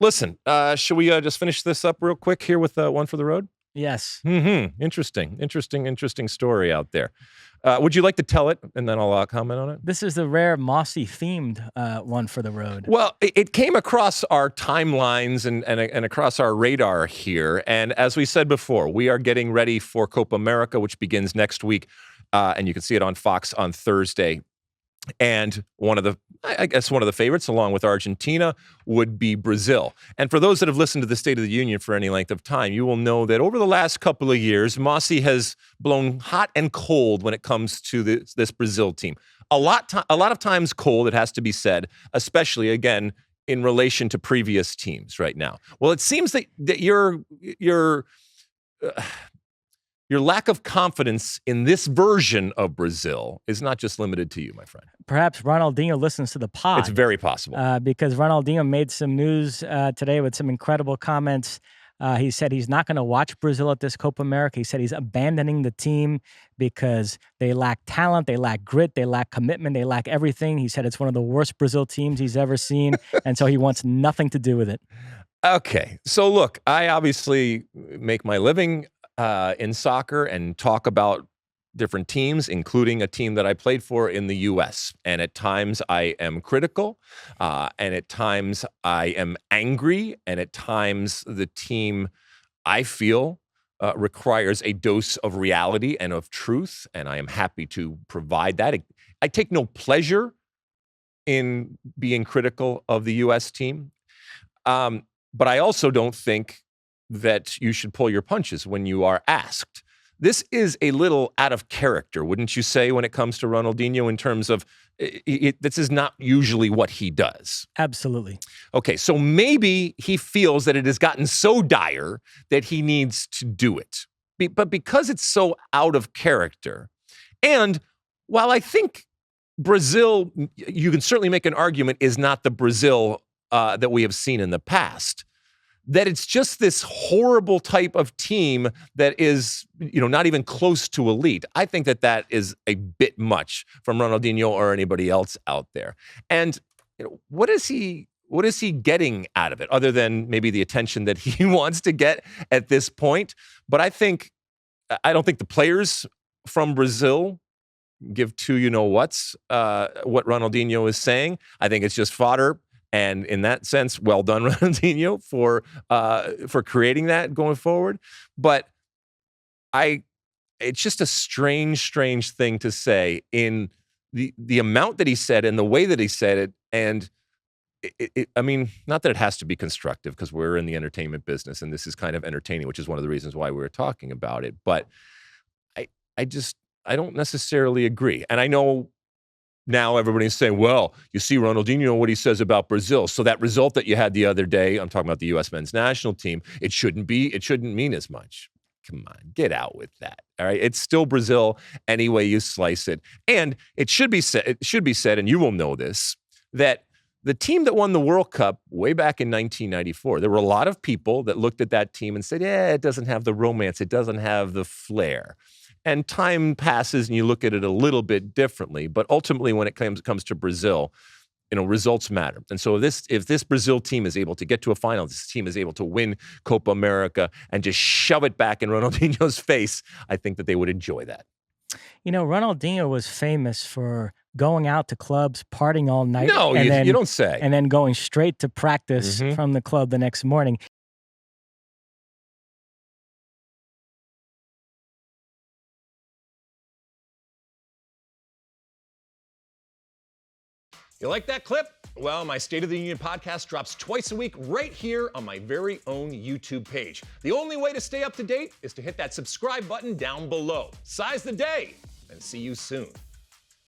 Listen, should we just finish this up real quick here with one for the road? Yes. Interesting story out there. Would you like to tell it, and then I'll comment on it? This is the rare Mosse-themed one for the road. Well, it came across our timelines and across our radar here. And as we said before, we are getting ready for Copa America, which begins next week. And you can see it on Fox on Thursday. And one of the favorites, along with Argentina, would be Brazil. And for those that have listened to the State of the Union for any length of time, you will know that over the last couple of years, Mosse has blown hot and cold when it comes to this Brazil team. A lot of times cold, it has to be said, especially, again, in relation to previous teams right now. Well, it seems that your lack of confidence in this version of Brazil is not just limited to you, my friend. Perhaps Ronaldinho listens to the pod. It's very possible. Because Ronaldinho made some news today with some incredible comments. He said he's not going to watch Brazil at this Copa America. He said he's abandoning the team because they lack talent, they lack grit, they lack commitment, they lack everything. He said it's one of the worst Brazil teams he's ever seen, and so he wants nothing to do with it. Okay, so look, I obviously make my living in soccer and talk about different teams, including a team that I played for in the U.S. And at times I am critical, and at times I am angry, and at times the team, I feel, requires a dose of reality and of truth, and I am happy to provide that. I take no pleasure in being critical of the U.S. team, but I also don't think that you should pull your punches when you are asked. This is a little out of character, wouldn't you say, when it comes to Ronaldinho in terms of this is not usually what he does? Absolutely. Okay, so maybe he feels that it has gotten so dire that he needs to do it. But because it's so out of character, and while I think Brazil, you can certainly make an argument, is not the Brazil that we have seen in the past, that it's just this horrible type of team that is, not even close to elite. I think that is a bit much from Ronaldinho or anybody else out there. And what is he getting out of it other than maybe the attention that he wants to get at this point? But I don't think the players from Brazil give two what Ronaldinho is saying. I think it's just fodder. And in that sense, well done, Ronaldinho, for creating that going forward. But it's just a strange thing to say in the amount that he said and the way that he said it. And I mean, not that it has to be constructive because we're in the entertainment business and this is kind of entertaining, which is one of the reasons why we were talking about it. But I don't necessarily agree. And I know now everybody's saying, well, you see Ronaldinho, what he says about Brazil. So that result that you had the other day, I'm talking about the U.S. men's national team, it shouldn't mean as much. Come on, get out with that. All right. It's still Brazil any way you slice it. And it should be said, and you will know this, that the team that won the World Cup way back in 1994, there were a lot of people that looked at that team and said, it doesn't have the romance. It doesn't have the flair. And time passes and you look at it a little bit differently. But ultimately, when it comes to Brazil, results matter. And so if this Brazil team is able to get to a final, this team is able to win Copa America and just shove it back in Ronaldinho's face, I think that they would enjoy that. Ronaldinho was famous for going out to clubs, partying all night. No, you don't say. And then going straight to practice from the club the next morning. You like that clip? Well, my State of the Union podcast drops twice a week right here on my very own YouTube page. The only way to stay up to date is to hit that subscribe button down below. Size the day, and see you soon.